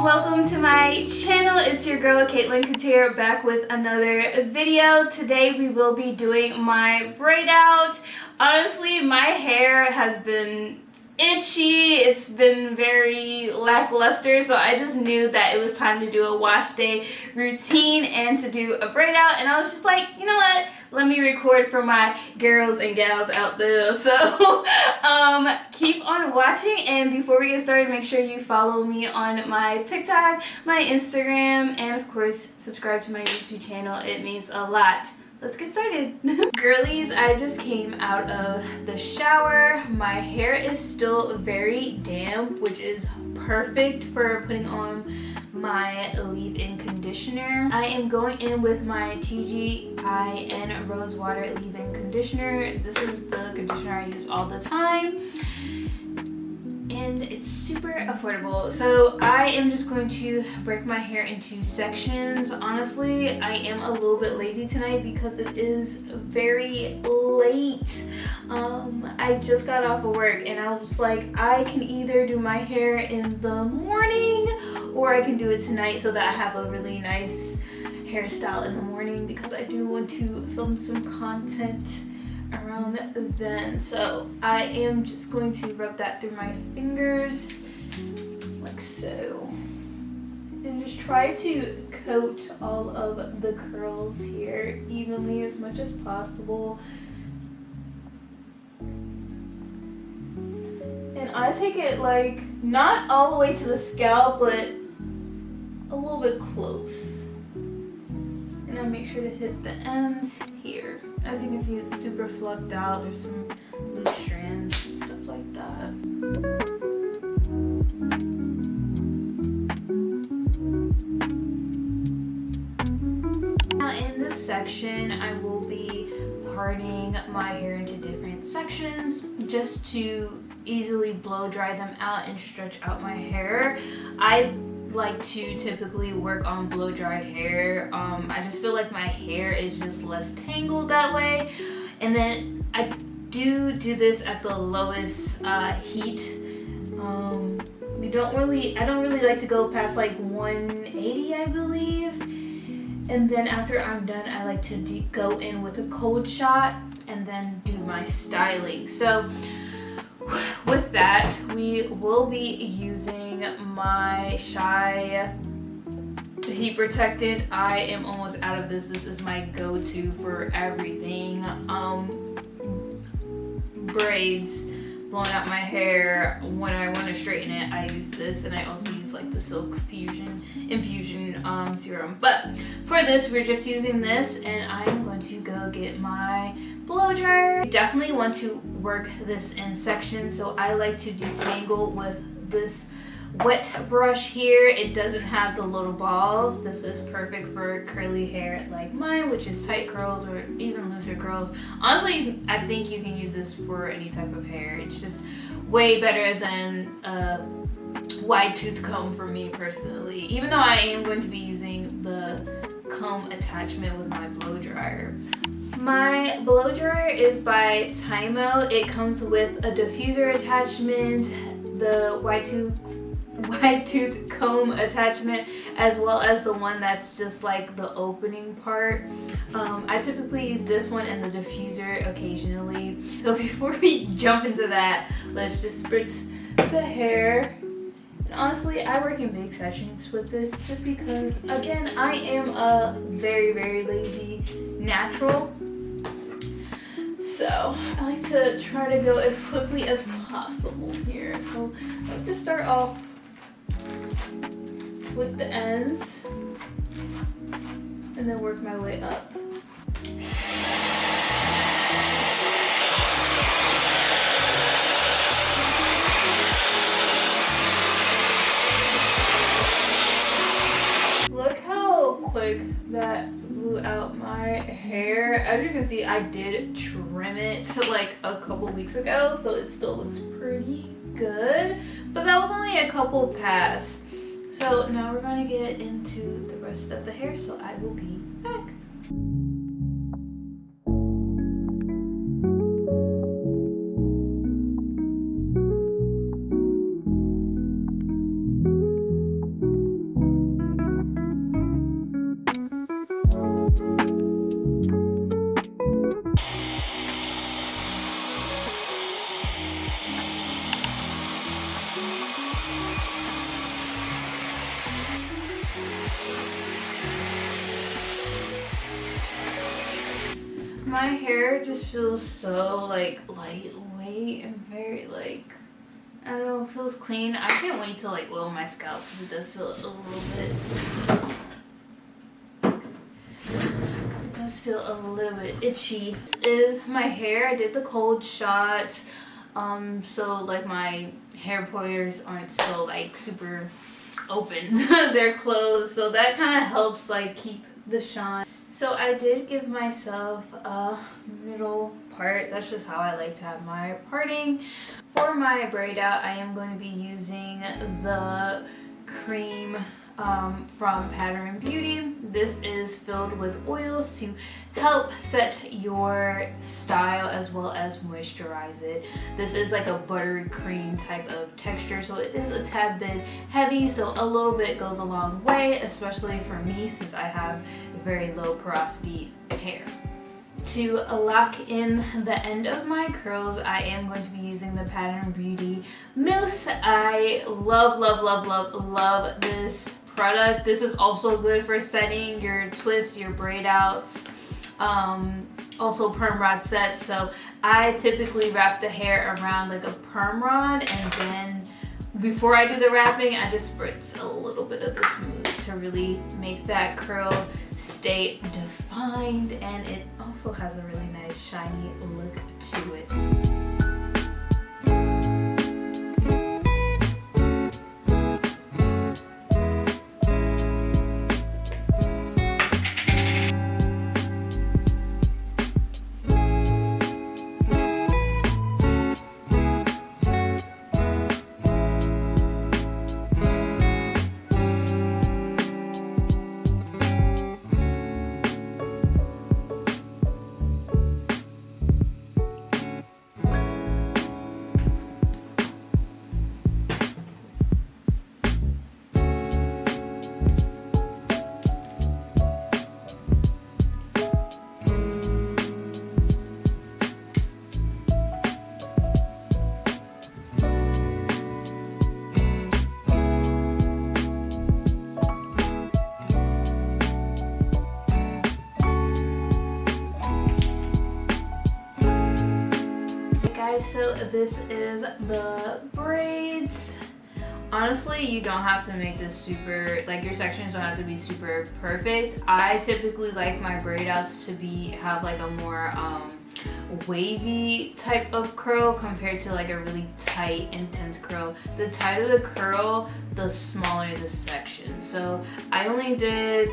Welcome to my channel. It's your girl Caitlin Couture back with another video. Today we will be doing my braid out. Honestly, my hair has been itchy. It's been very lackluster, so I just knew that it was time to do a wash day routine and to do a braid out, and I was just like, you know what, let me record for my girls and gals out there. So keep on watching, and before we get started, make sure you follow me on my TikTok, my Instagram, and of course subscribe to my YouTube channel. It means a lot. Let's get started. Girlies, I just came out of the shower. My hair is still very damp, which is perfect for putting on my leave-in conditioner. I am going in with my TGIN Rose Water leave-in conditioner. This is the conditioner I use all the time, and it's super affordable. So I am just going to break my hair into sections. Honestly, I am a little bit lazy tonight because it is very late. I just got off of work and I was just like, I can either do my hair in the morning or I can do it tonight so that I have a really nice hairstyle in the morning, because I do want to film some content around then. So I am just going to rub that through my fingers like so, and just try to coat all of the curls here evenly as much as possible. And I take it like not all the way to the scalp, but a little bit close, and I make sure to hit the ends here. As you can see, it's super fluffed out. There's some loose strands and stuff like that. Now in this section, I will be parting my hair into different sections just to easily blow dry them out and stretch out my hair. I like to typically work on blow dried hair. I just feel like my hair is just less tangled that way, and then I do this at the lowest heat. I don't really like to go past like 180, I believe, and then after I'm done, I like to go in with a cold shot and then do my styling. So with that, we will be using my Shy heat protectant. I am almost out of this. This is my go-to for everything. Braids, blowing out my hair. When I want to straighten it, I use this, and I also use like the Silk Infusion serum. But for this, we're just using this, and I'm going to go get my blow dryer. You definitely want to work this in sections, so I like to detangle with this wet brush here. It doesn't have the little balls. This is perfect for curly hair like mine, which is tight curls or even looser curls. Honestly, I think you can use this for any type of hair. It's just way better than a wide tooth comb for me personally, even though I am going to be using the comb attachment with my blow dryer. My blow dryer is by Tymo. It comes with a diffuser attachment, the wide tooth comb attachment, as well as the one that's just like the opening part. I typically use this one and the diffuser occasionally. So before we jump into that, let's just spritz the hair. And honestly, I work in big sections with this just because, again, I am a very, very lazy natural. So I like to try to go as quickly as possible here. So I like to start off with the ends and then work my way up. Look how quick that blew out my hair. As you can see, I did trim it like a couple weeks ago, so it still looks pretty good, but that was only a couple pass. So now we're going to get into the rest of the hair, so I will be back. My hair just feels so like lightweight and very like, I don't know, feels clean. I can't wait to like oil my scalp because it does feel a little bit, it does feel a little bit itchy. This is my hair. I did the cold shot, so like my hair pores aren't still like super open. They're closed, so that kind of helps like keep the shine. So I did give myself a middle part. That's just how I like to have my parting. For my braid out, I am going to be using the cream from Pattern Beauty. This is filled with oils to help set your style as well as moisturize it. This is like a buttery cream type of texture, so it is a tad bit heavy, so a little bit goes a long way, especially for me since I have very low porosity hair. To lock in the end of my curls, I am going to be using the Pattern Beauty mousse. I love, love, love, love, love this product. This is also good for setting your twists, your braid outs, also perm rod sets. So I typically wrap the hair around like a perm rod, and then before I do the wrapping, I just spritz a little bit of this mousse to really make that curl stay defined, and it also has a really nice shiny look to it. So this is the braids. Honestly, you don't have to make this super, like your sections don't have to be super perfect. I typically like my braid outs to have like a more wavy type of curl compared to like a really tight, intense curl. The tighter the curl, the smaller the section. So I only did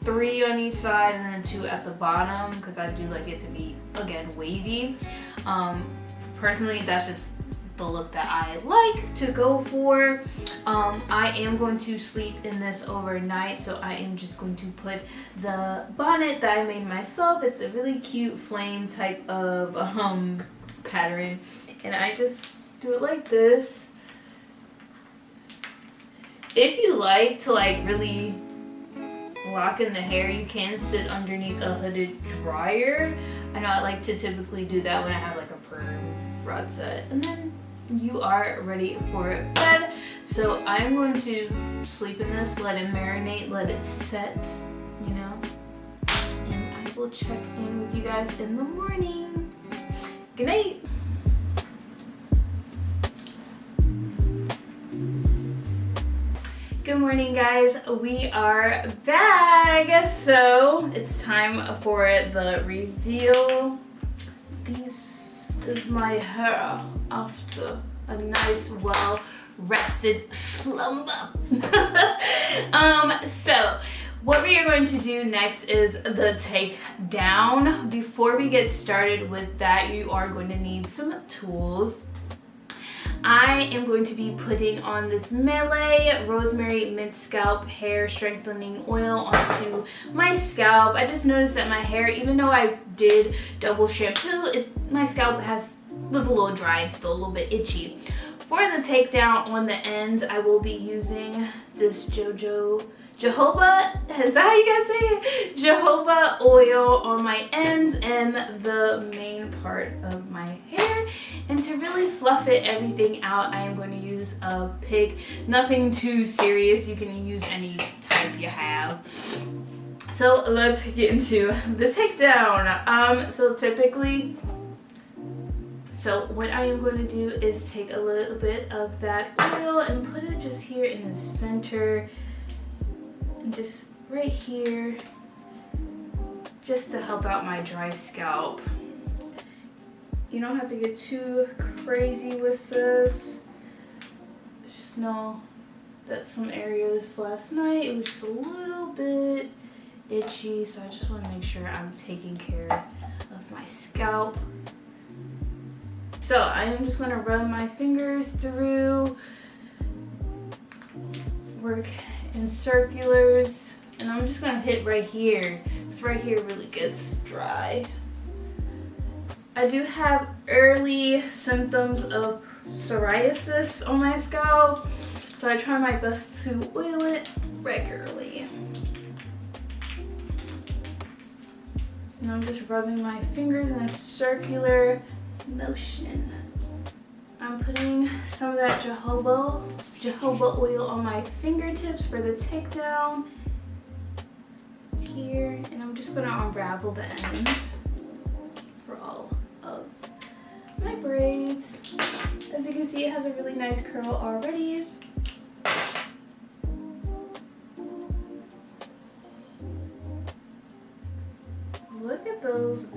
3 on each side and then 2 at the bottom because I do like it to be, again, wavy. Personally, that's just the look that I like to go for. I am going to sleep in this overnight, so I am just going to put the bonnet that I made myself. It's a really cute flame type of pattern, and I just do it like this. If you like to like really lock in the hair, you can sit underneath a hooded dryer. I know I like to typically do that when I have like a perm rod set, and then you are ready for bed. So I'm going to sleep in this, let it marinate, let it set, you know, and I will check in with you guys in the morning. Good night. Good morning, guys. We are back. So it's time for the reveal. This is my hair after a nice, well-rested slumber. So what we are going to do next is the take down. Before we get started with that, you are going to need some tools. I am going to be putting on this Melee Rosemary Mint Scalp Hair Strengthening Oil onto my scalp. I just noticed that my hair, even though I did double shampoo, my scalp was a little dry and still a little bit itchy. For the takedown on the ends, I will be using this jojoba, is that how you guys say it? Jojoba oil on my ends and the main part of my hair. And to really fluff everything out, I am going to use a pick. Nothing too serious. You can use any type type you have. So let's get into the takedown. So what I am going to do is take a little bit of that oil and put it just here in the center and just right here, just to help out my dry scalp. You don't have to get too crazy with this. Just know that some areas last night, it was just a little bit itchy, so I just want to make sure I'm taking care of my scalp. So I am just going to run my fingers through, work in circulars, and I'm just going to hit right here, because right here really gets dry. I do have early symptoms of psoriasis on my scalp, so I try my best to oil it regularly. And I'm just rubbing my fingers in a circular motion. I'm putting some of that jojoba oil on my fingertips for the takedown here, and I'm just going to unravel the ends for all of my braids. As you can see, it has a really nice curl already. Look at those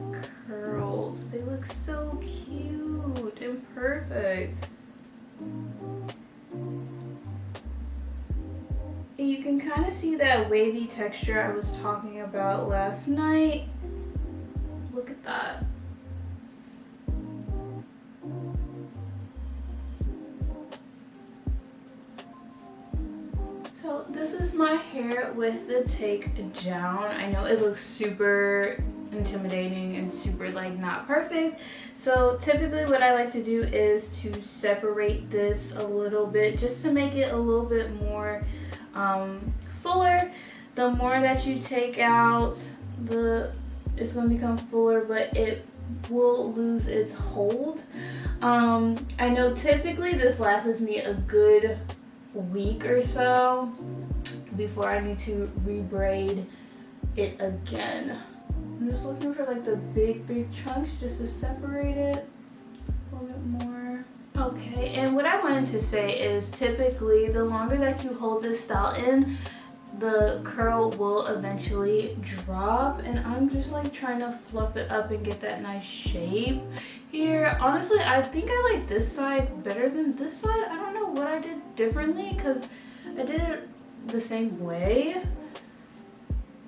curls. They look so cute and perfect. And you can kind of see that wavy texture I was talking about last night. Look at that. So this is my hair with the take down. I know it looks super intimidating and super like not perfect. So typically what I like to do is to separate this a little bit just to make it a little bit more fuller. The more that you take out, it's going to become fuller, but it will lose its hold. I know typically this lasts me a good week or so before I need to rebraid it again. I'm just looking for like the big chunks just to separate it a little bit more. Okay, and what I wanted to say is typically the longer that you hold this style in, the curl will eventually drop, and I'm just like trying to fluff it up and get that nice shape here. Honestly, I think I like this side better than this side. I don't know what I did differently because I did it the same way.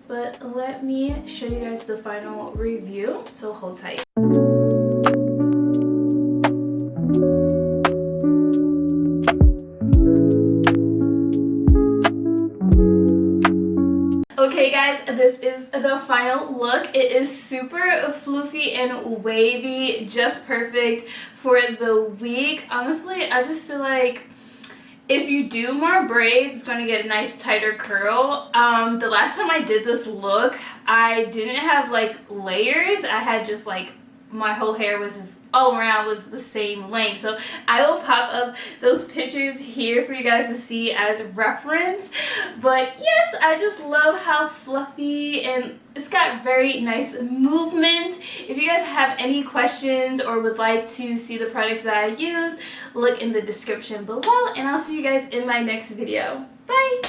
But let me show you guys the final review, so hold tight. Okay guys, this is the final look. It is super floofy and wavy, just perfect for the week. Honestly, I just feel like if you do more braids, it's going to get a nice tighter curl. The last time I did this look, I didn't have like layers. I had just like my whole hair was just all around was the same length. So I will pop up those pictures here for you guys to see as reference. But yes, I just love how fluffy and it's got very nice movement. If you guys have any questions or would like to see the products that I use, look in the description below, and I'll see you guys in my next video. Bye!